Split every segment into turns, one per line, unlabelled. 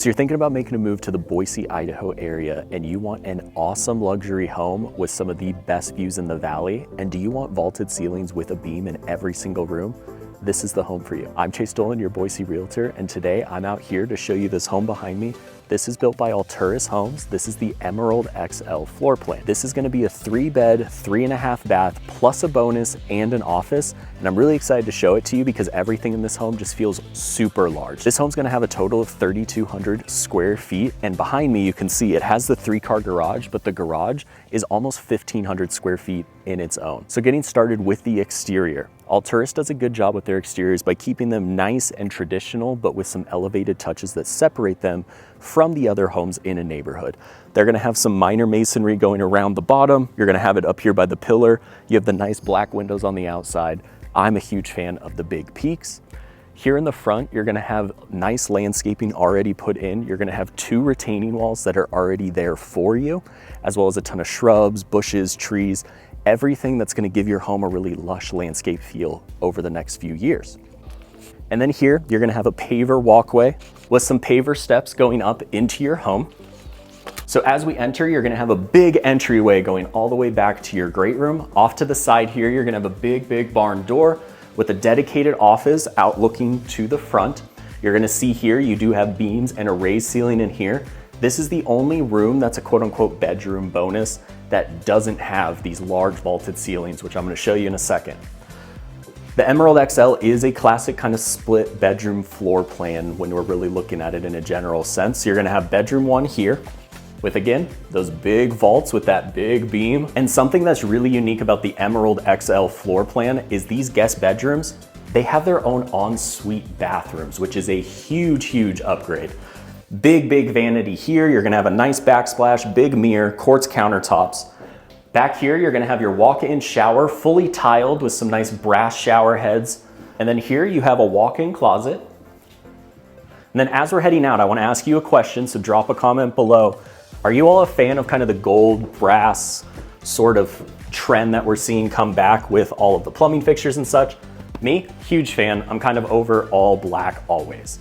So you're thinking about making a move to the Boise, Idaho area, and you want an awesome luxury home with some of the best views in the valley, and do you want vaulted ceilings with a beam in every single room? This is the home for you. I'm Chase Dolan, your Boise realtor, and today I'm out here to show you this home behind me. This is built by Alturas Homes. This is the Emerald XL floor plan. This is gonna be a 3-bed, 3.5 bath, plus a bonus and an office. And I'm really excited to show it to you because everything in this home just feels super large. This home's gonna have a total of 3,200 square feet. And behind me, you can see it has the 3-car garage, but the garage is almost 1,500 square feet in its own. So getting started with the exterior. Alturas does a good job with their exteriors by keeping them nice and traditional, but with some elevated touches that separate them from the other homes in a neighborhood. They're gonna have some minor masonry going around the bottom. You're gonna have it up here by the pillar. You have the nice black windows on the outside. I'm a huge fan of the big peaks. Here in the front, you're gonna have nice landscaping already put in. You're gonna have 2 retaining walls that are already there for you, as well as a ton of shrubs, bushes, trees, everything that's gonna give your home a really lush landscape feel over the next few years. And then here, you're gonna have a paver walkway with some paver steps going up into your home. So as we enter, you're gonna have a big entryway going all the way back to your great room. Off to the side here, you're gonna have a big barn door with a dedicated office out looking to the front. You're gonna see here, you do have beams and a raised ceiling in here. This is the only room that's a quote unquote bedroom bonus that doesn't have these large vaulted ceilings, which I'm gonna show you in a second. The Emerald XL is a classic kind of split bedroom floor plan when we're really looking at it in a general sense. So you're gonna have bedroom 1 here with, again, those big vaults with that big beam. And something that's really unique about the Emerald XL floor plan is these guest bedrooms, they have their own ensuite bathrooms, which is a huge upgrade. Big vanity here. You're gonna have a nice backsplash, big mirror, quartz countertops. Back here, you're gonna have your walk-in shower, fully tiled with some nice brass shower heads. And then here you have a walk-in closet. And then as we're heading out, I wanna ask you a question, so drop a comment below. Are you all a fan of kind of the gold brass sort of trend that we're seeing come back with all of the plumbing fixtures and such? Me, huge fan. I'm kind of over all black always.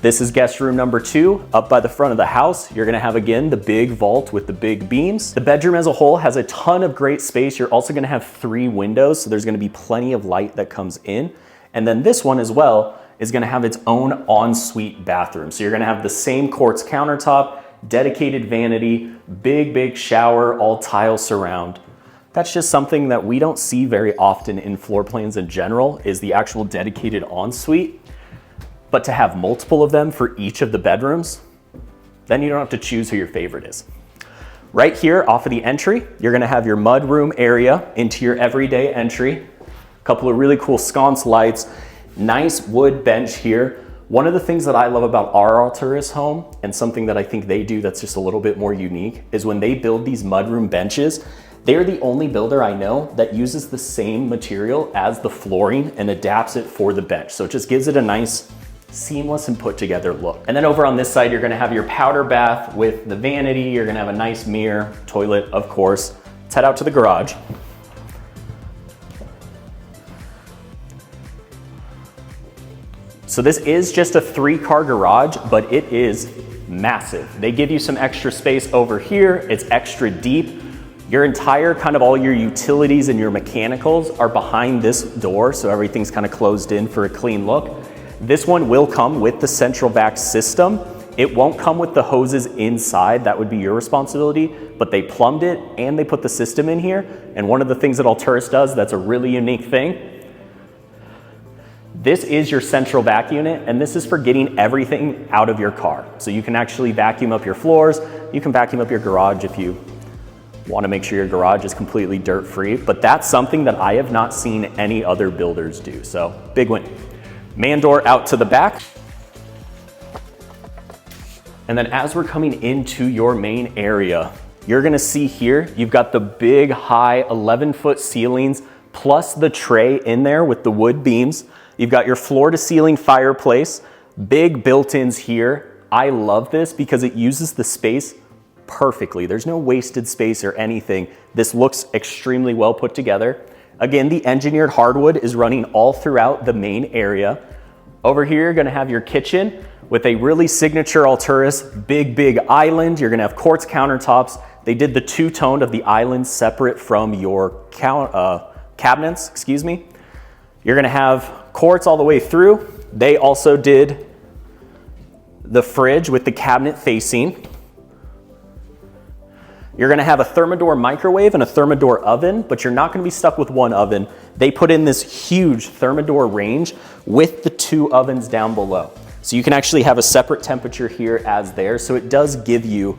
This is guest room number 2, up by the front of the house. You're gonna have, again, the big vault with the big beams. The bedroom as a whole has a ton of great space. You're also gonna have 3 windows, so there's gonna be plenty of light that comes in. And then this one as well is gonna have its own ensuite bathroom. So you're gonna have the same quartz countertop, dedicated vanity, big shower, all tile surround. That's just something that we don't see very often in floor plans in general, is the actual dedicated ensuite. But to have multiple of them for each of the bedrooms, then you don't have to choose who your favorite is. Right here off of the entry, you're gonna have your mudroom area into your everyday entry. A couple of really cool sconce lights, nice wood bench here. One of the things that I love about our Alturas home, and something that I think they do that's just a little bit more unique, is when they build these mudroom benches, they're the only builder I know that uses the same material as the flooring and adapts it for the bench. So it just gives it a nice, seamless and put together look. And then over on this side, you're gonna have your powder bath with the vanity. You're gonna have a nice mirror, toilet, of course. Let's head out to the garage. So this is just a 3-car garage, but it is massive. They give you some extra space over here. It's extra deep. Your entire kind of all your utilities and your mechanicals are behind this door, so everything's kind of closed in for a clean look. This one will come with the central vac system. It won't come with the hoses inside. That would be your responsibility, but they plumbed it and they put the system in here. And one of the things that Alturas does that's a really unique thing, this is your central vac unit, and this is for getting everything out of your car. So you can actually vacuum up your floors. You can vacuum up your garage if you want to make sure your garage is completely dirt-free, but that's something that I have not seen any other builders do. So big win. Man door out to the back. And then as we're coming into your main area, you're gonna see here, you've got the big high 11-foot ceilings plus the tray in there with the wood beams. You've got your floor to ceiling fireplace, big built-ins here. I love this because it uses the space perfectly. There's no wasted space or anything. This looks extremely well put together. Again, the engineered hardwood is running all throughout the main area. Over here, you're gonna have your kitchen with a really signature Alturas big island. You're gonna have quartz countertops. They did the two-toned of the island separate from your cabinets, excuse me. You're gonna have quartz all the way through. They also did the fridge with the cabinet facing. You're gonna have a Thermador microwave and a Thermador oven, but you're not gonna be stuck with one oven. They put in this huge Thermador range with the two ovens down below. So you can actually have a separate temperature here as there, so it does give you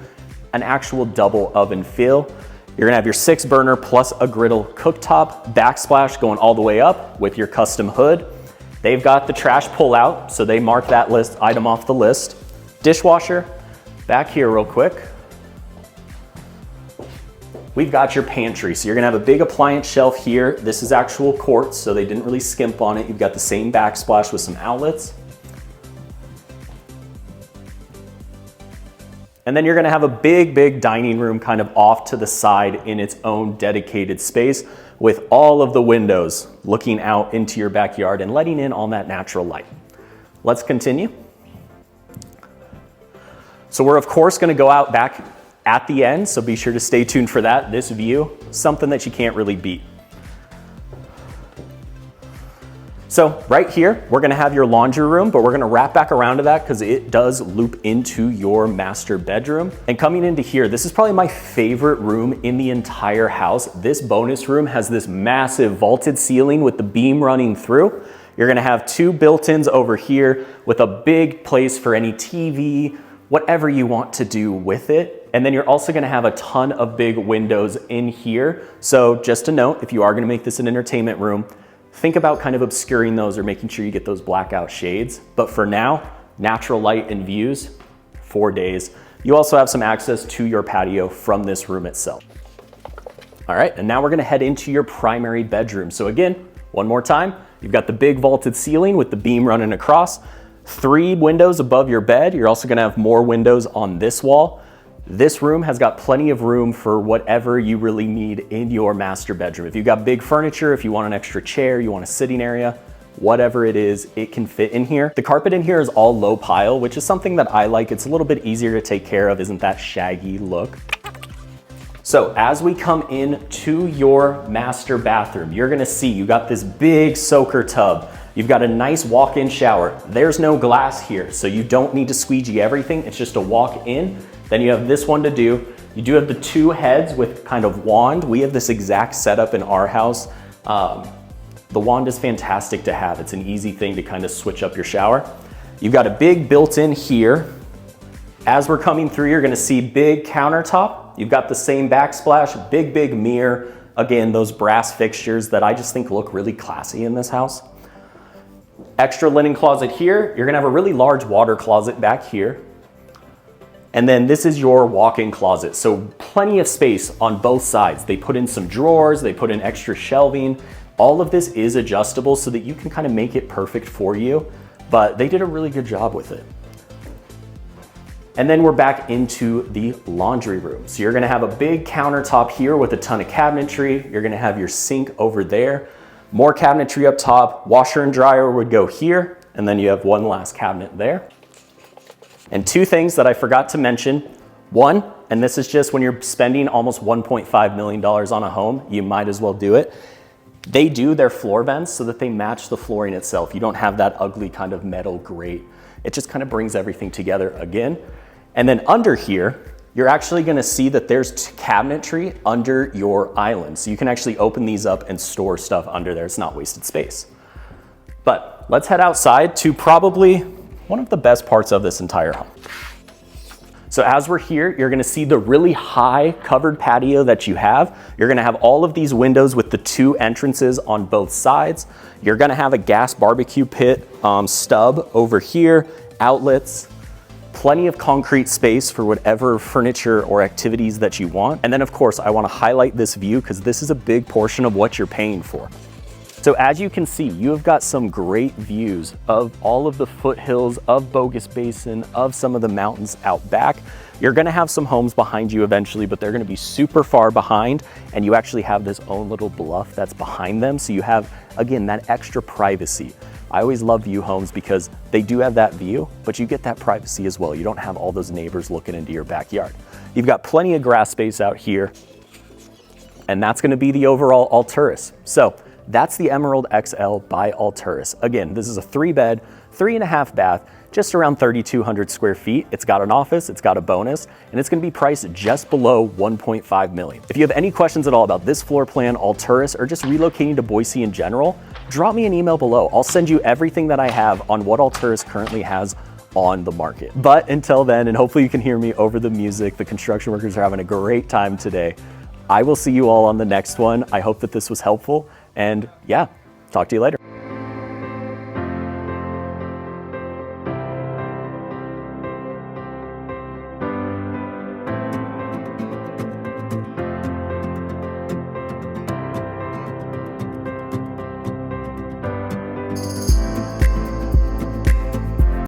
an actual double oven feel. You're gonna have your 6-burner plus a griddle cooktop, backsplash going all the way up with your custom hood. They've got the trash pull out, so they mark that item off the list. Dishwasher, back here real quick. We've got your pantry. So you're gonna have a big appliance shelf here. This is actual quartz, so they didn't really skimp on it. You've got the same backsplash with some outlets. And then you're gonna have a big dining room kind of off to the side in its own dedicated space with all of the windows looking out into your backyard and letting in all that natural light. Let's continue. So we're of course gonna go out back at the end, so be sure to stay tuned for that. This view, something that you can't really beat. So right here, we're gonna have your laundry room, but we're gonna wrap back around to that because it does loop into your master bedroom. And coming into here, this is probably my favorite room in the entire house. This bonus room has this massive vaulted ceiling with the beam running through. You're gonna have 2 built-ins over here with a big place for any TV, whatever you want to do with it. And then you're also gonna have a ton of big windows in here. So just a note, if you are gonna make this an entertainment room, think about kind of obscuring those or making sure you get those blackout shades. But for now, natural light and views, 4 days. You also have some access to your patio from this room itself. All right, and now we're gonna head into your primary bedroom. So again, one more time, you've got the big vaulted ceiling with the beam running across, 3 windows above your bed. You're also gonna have more windows on this wall. This room has got plenty of room for whatever you really need in your master bedroom. If you've got big furniture, if you want an extra chair, you want a sitting area, whatever it is, it can fit in here. The carpet in here is all low pile, which is something that I like. It's a little bit easier to take care of, isn't that shaggy look? So as we come in to your master bathroom, you're gonna see you got this big soaker tub. You've got a nice walk-in shower. There's no glass here, so you don't need to squeegee everything. It's just a walk in. Then you have this one to do. You do have the 2 heads with kind of wand. We have this exact setup in our house. The wand is fantastic to have. It's an easy thing to kind of switch up your shower. You've got a big built-in here. As we're coming through, you're gonna see big countertop. You've got the same backsplash, big mirror. Again, those brass fixtures that I just think look really classy in this house. Extra linen closet here. You're gonna have a really large water closet back here. And then this is your walk-in closet. So plenty of space on both sides. They put in some drawers, they put in extra shelving. All of this is adjustable so that you can kind of make it perfect for you, but they did a really good job with it. And then we're back into the laundry room. So you're gonna have a big countertop here with a ton of cabinetry. You're gonna have your sink over there, more cabinetry up top, washer and dryer would go here, and then you have one last cabinet there. And 2 things that I forgot to mention. One, and this is just when you're spending almost $1.5 million on a home, you might as well do it. They do their floor vents so that they match the flooring itself. You don't have that ugly kind of metal grate. It just kind of brings everything together again. And then under here, you're actually gonna see that there's cabinetry under your island. So you can actually open these up and store stuff under there. It's not wasted space. But let's head outside to probably one of the best parts of this entire home. So as we're here, you're gonna see the really high covered patio that you have. You're gonna have all of these windows with the 2 entrances on both sides. You're gonna have a gas barbecue pit stub over here, outlets, plenty of concrete space for whatever furniture or activities that you want. And then of course, I wanna highlight this view because this is a big portion of what you're paying for. So as you can see, you have got some great views of all of the foothills of Bogus Basin, of some of the mountains out back. You're gonna have some homes behind you eventually, but they're gonna be super far behind, and you actually have this own little bluff that's behind them. So you have, again, that extra privacy. I always love view homes because they do have that view, but you get that privacy as well. You don't have all those neighbors looking into your backyard. You've got plenty of grass space out here, and that's gonna be the overall Alturas. So that's the Emerald XL by Alturas. Again, this is a 3-bed, 3.5 bath, just around 3,200 square feet. It's got an office, it's got a bonus, and it's gonna be priced just below 1.5 million. If you have any questions at all about this floor plan, Alturas, or just relocating to Boise in general, drop me an email below. I'll send you everything that I have on what Alturas currently has on the market. But until then, and hopefully you can hear me over the music, the construction workers are having a great time today. I will see you all on the next one. I hope that this was helpful, and yeah, talk to you later.